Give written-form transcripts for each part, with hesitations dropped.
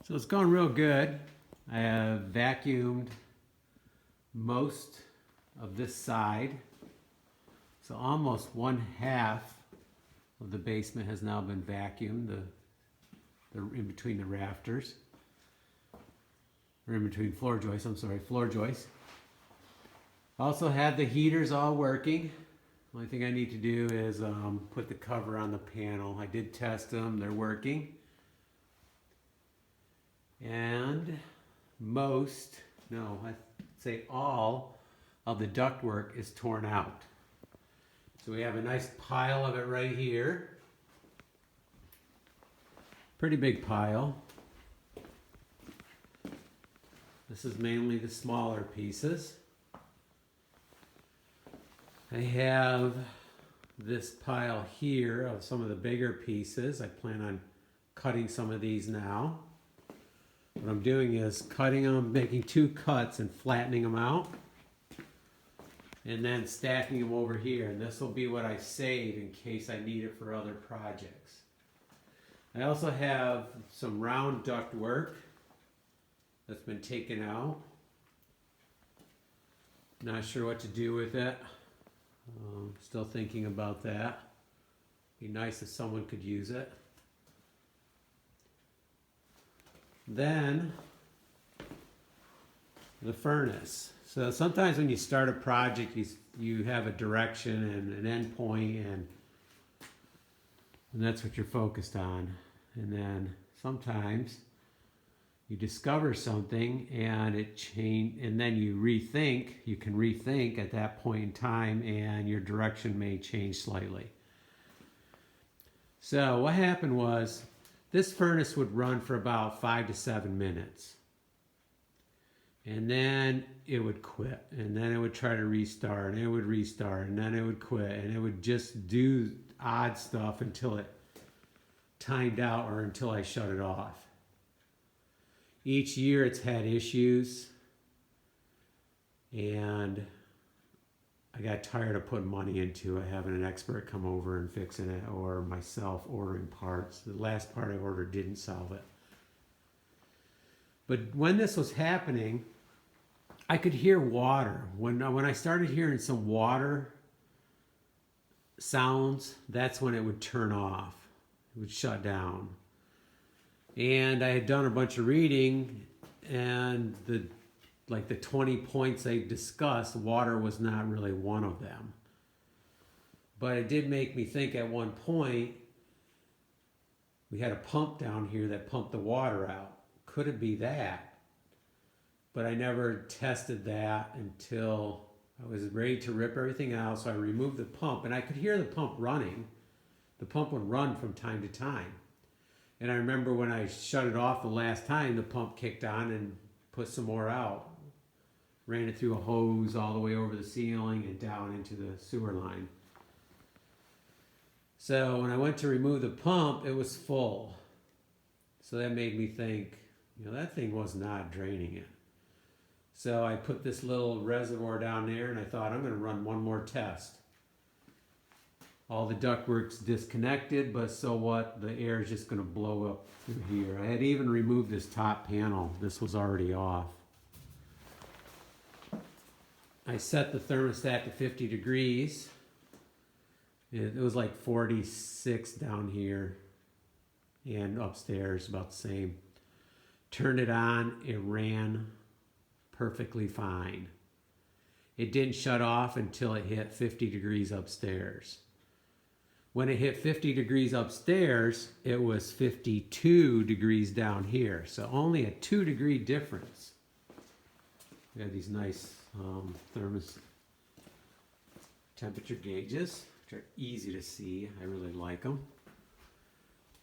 So it's going real good. I have vacuumed most of this side. So almost 1/2 of the basement has now been vacuumed, the in between the rafters. Or in between floor joists, floor joists. Also have the heaters all working. Only thing I need to do is put the cover on the panel. I did test them, they're working. And I'd say all of the ductwork is torn out. So we have a nice pile of it right here. Pretty big pile. This is mainly the smaller pieces. I have this pile here of some of the bigger pieces. I plan on cutting some of these now. What I'm doing is cutting them, making 2 cuts and flattening them out. And then stacking them over here. And this will be what I save in case I need it for other projects. I also have some round duct work that's been taken out. Not sure what to do with it. Still thinking about that. Be nice if someone could use it. Then the furnace. So sometimes when you start a project, you have a direction and an end point, and that's what you're focused on. And then sometimes you discover something and and then you rethink. You can rethink at that point in time, and your direction may change slightly. So what happened was, this furnace would run for about 5 to 7 minutes. And then it would quit. And then it would try to restart. And it would restart. And then it would quit. And it would just do odd stuff until it timed out or until I shut it off. Each year it's had issues. And I got tired of putting money into it, having an expert come over and fixing it, or myself ordering parts. The last part I ordered didn't solve it. But when this was happening, I could hear water. When I started hearing some water sounds, that's when it would turn off. It would shut down. And I had done a bunch of reading, and the 20 points they discussed, water was not really one of them. But it did make me think at one point, we had a pump down here that pumped the water out. Could it be that? But I never tested that until I was ready to rip everything out. So I removed the pump, and I could hear the pump running. The pump would run from time to time. And I remember when I shut it off the last time, the pump kicked on and put some more out. Ran it through a hose all the way over the ceiling and down into the sewer line. So when I went to remove the pump, it was full. So that made me think, that thing was not draining it. So I put this little reservoir down there, and I thought, I'm going to run one more test. All the ductwork's disconnected, but so what? The air is just going to blow up through here. I had even removed this top panel. This was already off. I set the thermostat to 50 degrees. It was like 46 down here, and upstairs about the same. Turned it on, it ran perfectly fine. It didn't shut off until it hit 50 degrees upstairs. When it hit 50 degrees upstairs, it was 52 degrees down here. So only a 2-degree difference. We have these nice thermos temperature gauges, which are easy to see. I really like them.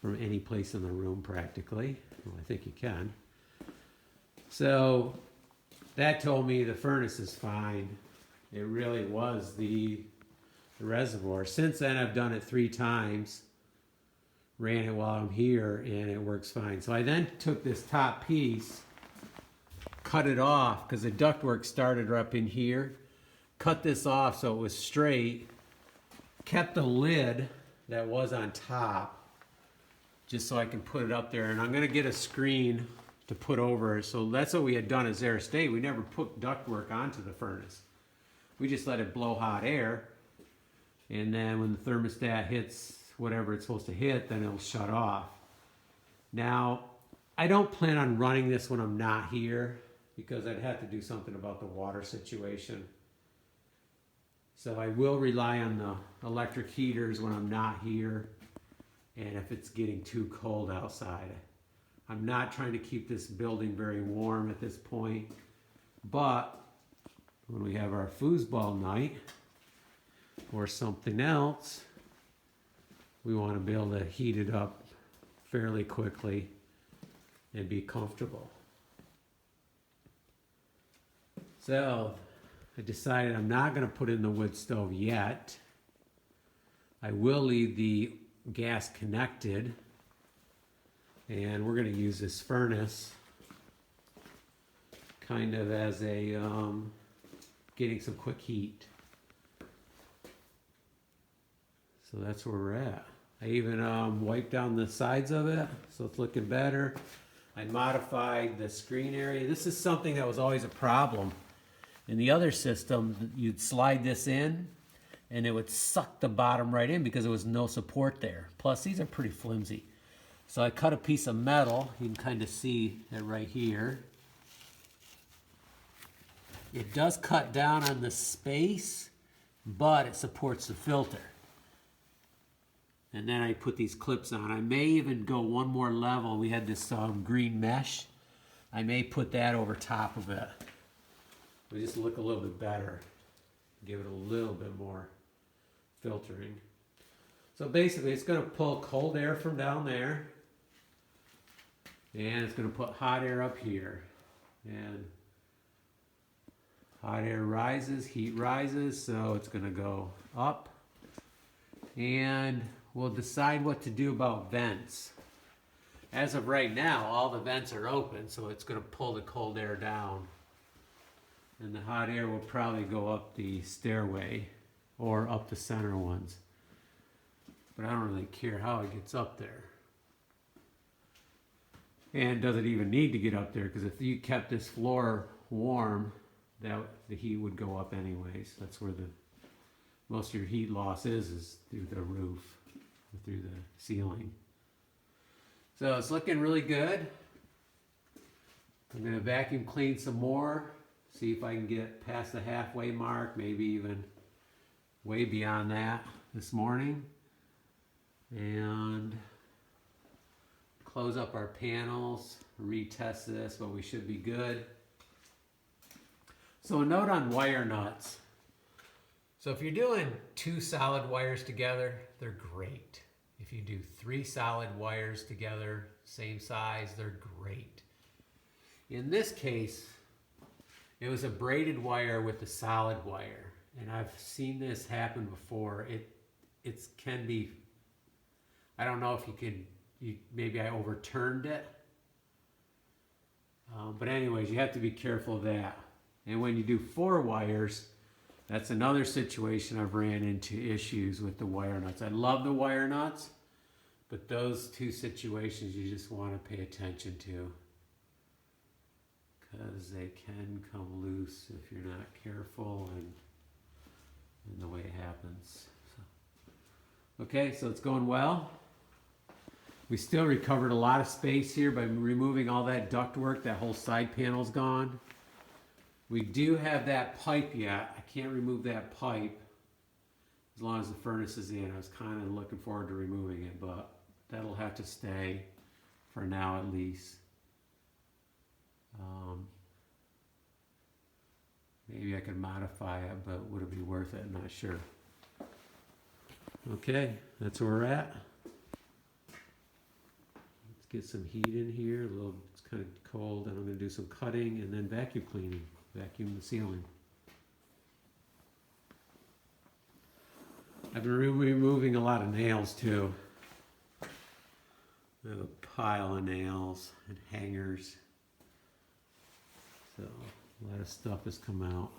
From any place in the room practically. Well, I think you can. So that told me the furnace is fine. It really was the reservoir. Since then I've done it 3 times. Ran it while I'm here, and it works fine. So I then took this top piece, cut it off because the ductwork started up in here. Cut this off so it was straight. Kept the lid that was on top just so I can put it up there. And I'm going to get a screen to put over. So that's what we had done at Zehr Estate. We never put ductwork onto the furnace. We just let it blow hot air. And then when the thermostat hits whatever it's supposed to hit, then it'll shut off. Now, I don't plan on running this when I'm not here because I'd have to do something about the water situation. So I will rely on the electric heaters when I'm not here and if it's getting too cold outside. I'm not trying to keep this building very warm at this point, but when we have our foosball night or something else, we want to be able to heat it up fairly quickly and be comfortable. So I decided I'm not going to put in the wood stove yet. I will leave the gas connected, and we're going to use this furnace kind of as a getting some quick heat. So that's where we're at. I even wiped down the sides of it, so it's looking better. I modified the screen area. This is something that was always a problem. In the other system, you'd slide this in, and it would suck the bottom right in because there was no support there. Plus, these are pretty flimsy. So I cut a piece of metal. You can kind of see it right here. It does cut down on the space, but it supports the filter. And then I put these clips on. I may even go one more level. We had this green mesh. I may put that over top of it. It'll just look a little bit better. Give it a little bit more filtering. So basically it's going to pull cold air from down there. And it's going to put hot air up here. And hot air rises, heat rises, so it's going to go up. And we'll decide what to do about vents. As of right now, all the vents are open, so it's going to pull the cold air down. And the hot air will probably go up the stairway or up the center ones. But I don't really care how it gets up there. And does it even need to get up there? Because if you kept this floor warm, the heat would go up anyways. That's where most of your heat loss is through the roof, or through the ceiling. So it's looking really good. I'm going to vacuum clean some more, see if I can get past the halfway mark, maybe even way beyond that this morning. And close up our panels, retest this, but we should be good. So a note on wire nuts. So if you're doing 2 solid wires together, they're great. If you do 3 solid wires together, same size, they're great. In this case, it was a braided wire with a solid wire. And I've seen this happen before. It can be, I don't know if maybe I overturned it. But anyways, you have to be careful of that. And when you do 4 wires, that's another situation I've ran into issues with the wire nuts. I love the wire nuts, but those 2 situations you just want to pay attention to because they can come loose if you're not careful and the way it happens. Okay, so it's going well. We still recovered a lot of space here by removing all that ductwork. That whole side panel's gone. We do have that pipe yet. I can't remove that pipe as long as the furnace is in. I was kind of looking forward to removing it, but that'll have to stay for now at least. Maybe I could modify it, but would it be worth it? I'm not sure. Okay, that's where we're at. Let's get some heat in here. It's kind of cold, and I'm going to do some cutting and then vacuum cleaning. Vacuum the ceiling. I've been removing a lot of nails too. I have a pile of nails and hangers. So a lot of stuff has come out.